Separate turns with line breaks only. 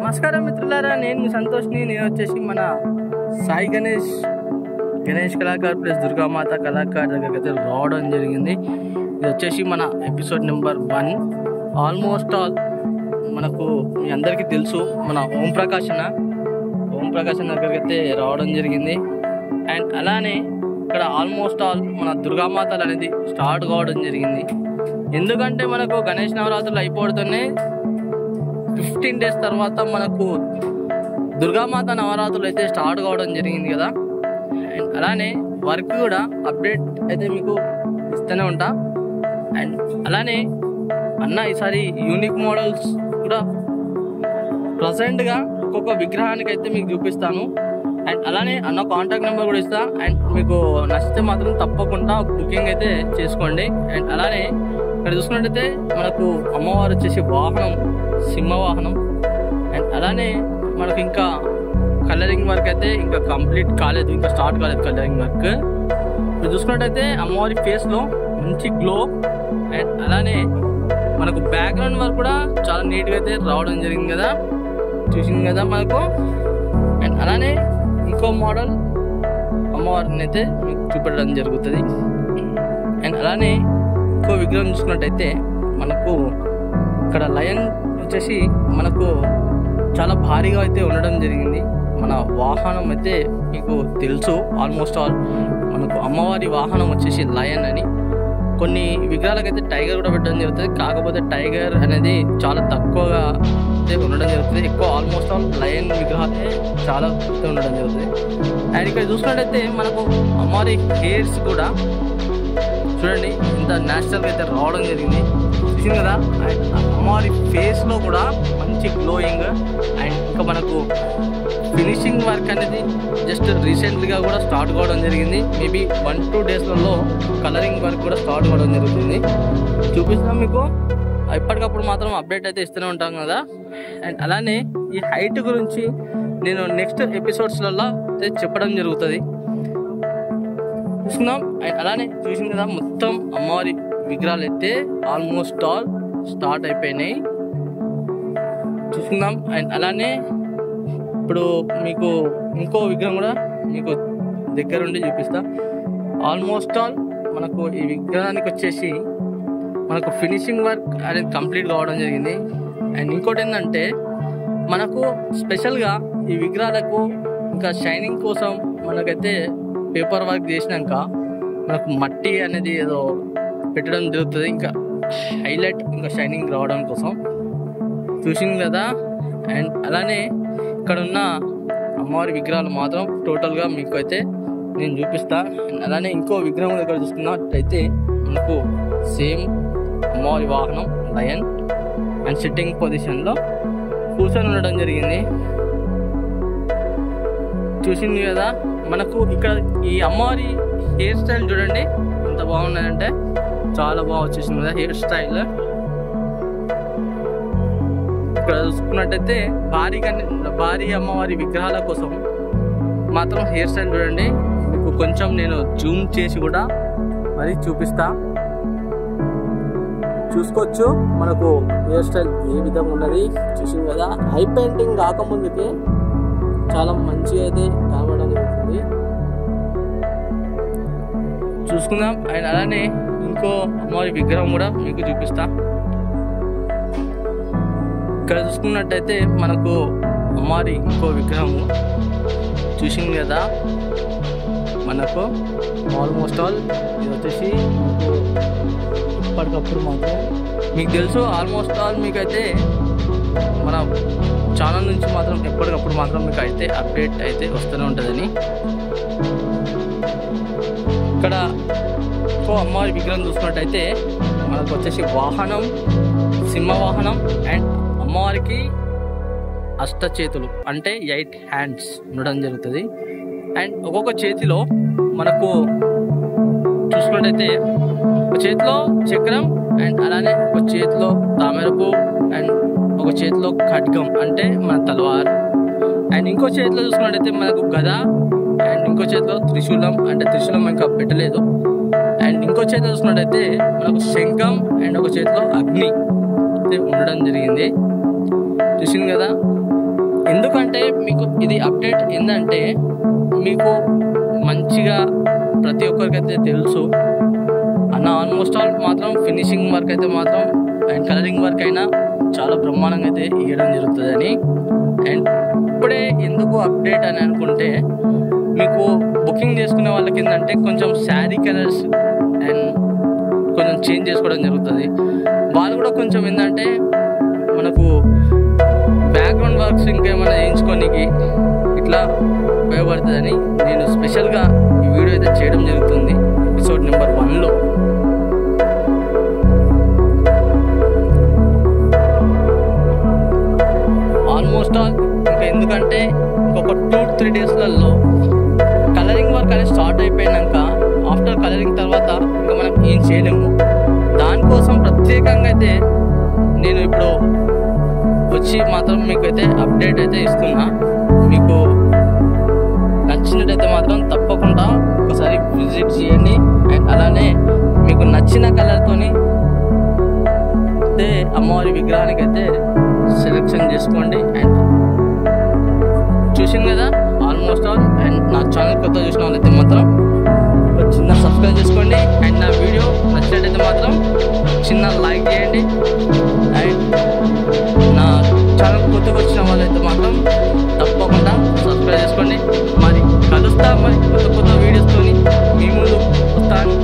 నమస్కారం మిత్రులారా, నేను మీ సంతోష్ని. నేను వచ్చేసి మన సాయి గణేష్ కళాకార్ ప్లస్ దుర్గామాత కళాకార్ దగ్గరికి అయితే రావడం జరిగింది. ఇది వచ్చేసి మన ఎపిసోడ్ నెంబర్ 1. ఆల్మోస్ట్ ఆల్ మనకు మీ అందరికీ తెలుసు, మన ఓం ప్రకాశ్ దగ్గరికి అయితే రావడం జరిగింది. అండ్ అలానే ఇక్కడ ఆల్మోస్ట్ ఆల్ మన దుర్గామాతలు అనేది స్టార్ట్ కావడం జరిగింది. ఎందుకంటే మనకు గణేష్ నవరాత్రులు అయిపోతున్నాయి. 15 days తర్వాత మనకు దుర్గామాత నవరాత్రులు అయితే స్టార్ట్ కావడం జరిగింది కదా. అండ్ అలానే వర్క్ కూడా అప్డేట్ అయితే మీకు ఇస్తూనే ఉంటా. అండ్ అలానే అన్న ఈసారి యూనిక్ మోడల్స్ కూడా ప్రజెంట్గా ఒక్కొక్క విగ్రహానికి అయితే మీకు చూపిస్తాను. అండ్ అలానే అన్న కాంటాక్ట్ నెంబర్ కూడా ఇస్తా. అండ్ మీకు నచ్చితే మాత్రం తప్పకుండా బుకింగ్ అయితే చేసుకోండి. అండ్ అలానే ఇక్కడ చూసుకున్నట్టయితే మనకు అమ్మవారు వచ్చేసి వాహనం సింహవాహనం. అండ్ అలానే మనకు ఇంకా కలరింగ్ వర్క్ అయితే ఇంకా కంప్లీట్ కాలేదు, ఇంకా స్టార్ట్ కాలేదు కలరింగ్ వర్క్. ఇప్పుడు చూసుకున్నట్టయితే అమ్మవారి ఫేస్లో మంచి గ్లో. అండ్ అలానే మనకు బ్యాక్గ్రౌండ్ వర్క్ కూడా చాలా నీట్గా అయితే రావడం జరిగింది కదా, చూసింది కదా మనకు. అండ్ అలానే ఇంకో మోడల్ అమ్మవారిని అయితే మీకు చూపెట్టడం జరుగుతుంది. అండ్ అలానే ఇంకో విగ్రహం చూసుకున్నట్టయితే మనకు ఇక్కడ లయన్ వచ్చేసి మనకు చాలా భారీగా అయితే ఉండడం జరిగింది. మన వాహనం అయితే మీకు తెలుసు, ఆల్మోస్ట్ ఆల్ మనకు అమ్మవారి వాహనం వచ్చేసి లయన్ అని. కొన్ని విగ్రహాలకైతే టైగర్ కూడా పెట్టడం జరుగుతుంది, కాకపోతే టైగర్ అనేది చాలా తక్కువగా అయితే ఉండడం జరుగుతుంది. ఎక్కువ ఆల్మోస్ట్ ఆల్ లయన్ విగ్రహాలే చాలా అయితే ఉండడం జరుగుతుంది. అండ్ ఇక్కడ చూసినట్టయితే మనకు అమ్మవారి హెయిర్స్ కూడా చూడండి ఇంత న్యాచురల్గా అయితే రావడం జరిగింది, చూసింది కదా. అండ్ అమ్మవారి ఫేస్లో కూడా మంచి గ్లోయింగ్. అండ్ ఇంకా మనకు ఫినిషింగ్ వర్క్ అనేది జస్ట్ రీసెంట్గా కూడా స్టార్ట్ కావడం జరిగింది. మేబీ 1-2 daysలలో కలరింగ్ వర్క్ కూడా స్టార్ట్ కావడం జరుగుతుంది. చూపిస్తాం మీకు, ఎప్పటికప్పుడు మాత్రం అప్డేట్ అయితే ఇస్తూనే ఉంటాం కదా. అండ్ అలానే ఈ హైట్ గురించి నేను నెక్స్ట్ ఎపిసోడ్స్లలో అయితే చెప్పడం జరుగుతుంది, చూసుకుందాం. అండ్ అలానే చూసింది కదా మొత్తం అమ్మవారి విగ్రహాలు అయితే ఆల్మోస్ట్ ఆల్ స్టార్ట్ అయిపోయినాయి, చూసుకుందాం. అండ్ అలానే ఇప్పుడు మీకు ఇంకో విగ్రహం కూడా మీకు దగ్గరుండి చూపిస్తా. ఆల్మోస్ట్ ఆల్ మనకు ఈ విగ్రహానికి వచ్చేసి మనకు ఫినిషింగ్ వర్క్ అనేది కంప్లీట్ కావడం జరిగింది. అండ్ ఇంకోటి ఏంటంటే మనకు స్పెషల్గా ఈ విగ్రహాలకు ఇంకా షైనింగ్ కోసం మనకైతే పేపర్ వర్క్ చేసినాక మనకు మట్టి అనేది ఏదో పెట్టడం జరుగుతుంది, ఇంకా హైలైట్ ఇంకా షైనింగ్ రావడం కోసం, చూసింది కదా. అండ్ అలానే ఇక్కడ ఉన్న అమ్మవారి విగ్రహాలు మాత్రం టోటల్గా మీకు అయితే నేను చూపిస్తా. అండ్ అలానే ఇంకో విగ్రహం దగ్గర చూసుకున్నట్టయితే మనకు సేమ్ అమ్మవారి వాహనం లయన్ అండ్ సిట్టింగ్ పొజిషన్లో కూర్చొని ఉండడం జరిగింది, చూసింది కదా. మనకు ఇక్కడ ఈ అమ్మవారి హెయిర్ స్టైల్ చూడండి ఎంత బాగున్నదంటే చాలా బాగా వచ్చేసింది కదా హెయిర్ స్టైల్. ఇక్కడ చూసుకున్నట్టయితే భారీ అమ్మవారి విగ్రహాల కోసం మాత్రం హెయిర్ స్టైల్ చూడండి. మీకు కొంచెం నేను జూమ్ చేసి కూడా మరి చూపిస్తా, చూసుకోవచ్చు మనకు హెయిర్ స్టైల్ ఏ విధంగా ఉన్నది, చూసింది కదా. హై పెయింటింగ్ కాకముందుకే చాలా మంచిగా అయితే కనబడడం జరుగుతుంది, చూసుకుందాం. అండ్ అలానే ఇంకో అమ్మవారి విగ్రహం కూడా మీకు చూపిస్తా. ఇక్కడ చూసుకున్నట్టయితే మనకు అమ్మవారి ఇంకో విగ్రహము చూసింది కదా మనకు. ఆల్మోస్ట్ ఆల్ ఇది వచ్చేసి మీకు ఇప్పటికప్పుడు మాత్రం మీకు తెలుసు, ఆల్మోస్ట్ ఆల్ మీకైతే మన ఛానల్ నుంచి మాత్రం ఎప్పటికప్పుడు మాత్రం మీకు అయితే అప్డేట్ అయితే వస్తూనే ఉంటుందని. ఇక్కడ ఇంకో అమ్మవారి విగ్రహం చూసుకున్నట్టయితే మనకు వచ్చేసి వాహనం సింహవాహనం. అండ్ అమ్మవారికి అష్టచేతులు అంటే 8 hands ఉండడం జరుగుతుంది. అండ్ ఒక్కొక్క చేతిలో మనకు చూసుకున్నట్టయితే ఒక చేతిలో చక్రం, అండ్ అలానే ఒక చేతిలో తామరపు, అండ్ ఒక చేతిలో ఖడ్గం అంటే మన తలవార్. అండ్ ఇంకో చేతిలో చూసుకున్నట్టయితే మనకు గద, అండ్ ఇంకో చేతిలో త్రిశూలం అంటే త్రిశూలం ఇంకా పెట్టలేదు. అండ్ ఇంకో చేతిలో చూసుకున్నట్టయితే మనకు శంఖం, అండ్ ఒక చేతిలో అగ్ని అయితే ఉండడం జరిగింది, చూసింది కదా. ఎందుకంటే మీకు ఇది అప్డేట్ ఏంటంటే మీకు మంచిగా ప్రతి ఒక్కరికైతే తెలుసు అన్న, ఆల్మోస్ట్ ఆల్ మాత్రం ఫినిషింగ్ వర్క్ అయితే మాత్రం అండ్ కలరింగ్ వర్క్ అయినా చాలా బ్రహ్మాండంగా అయితే ఇవ్వడం జరుగుతుందని. అండ్ ఇప్పుడే ఎందుకు అప్డేట్ అని అనుకుంటే, మీకు బుకింగ్ చేసుకునే వాళ్ళకి ఏంటంటే కొంచెం శారీ కలర్స్ అండ్ కొంచెం చేంజ్ చేసుకోవడం జరుగుతుంది. వాళ్ళు కూడా కొంచెం ఏంటంటే మనకు బ్యాక్గ్రౌండ్ వర్క్స్ ఇంకేమైనా వేయించుకోనికి ఇట్లా ఉపయోగపడుతుందని నేను స్పెషల్గా ఈ వీడియో అయితే చేయడం జరుగుతుంది ఎపిసోడ్ నెంబర్ 1లో. ఆల్మోస్ట్ ఆల్ ఇంకా ఎందుకంటే ఇంకొక 2-3 డేస్లలో కలరింగ్ వర్క్ అనేది స్టార్ట్ అయిపోయినాక ఆఫ్టర్ కలరింగ్ తర్వాత ఇంకా మనం ఏం చేయలేము. దానికోసం ప్రత్యేకంగా అయితే నేను ఇప్పుడు వచ్చి మాత్రం మీకైతే అప్డేట్ అయితే ఇస్తున్నా. మీకు నచ్చినట్టయితే మాత్రం తప్పకుండా ఒకసారి విజిట్ చేయండి. అండ్ అలానే మీకు నచ్చిన కలర్తోని అయితే అమ్మవారి విగ్రహానికి అయితే సెలెక్షన్ చేసుకోండి. అండ్ చూసింది కదా ఆల్మోస్ట్ ఆల్. అండ్ నా ఛానల్ కొత్త చూసిన వాళ్ళైతే మాత్రం చిన్న సబ్స్క్రైబ్ చేసుకోండి. అండ్ నా వీడియో నచ్చినట్టయితే మాత్రం చిన్న లైక్ చేయండి. అండ్ నా ఛానల్ కొత్తగా వచ్చిన వాళ్ళైతే మాత్రం తప్పకుండా సబ్స్క్రైబ్ చేసుకోండి. మరి కలుస్తా మరి కొత్త వీడియోస్తో మీ ముందు వస్తాను.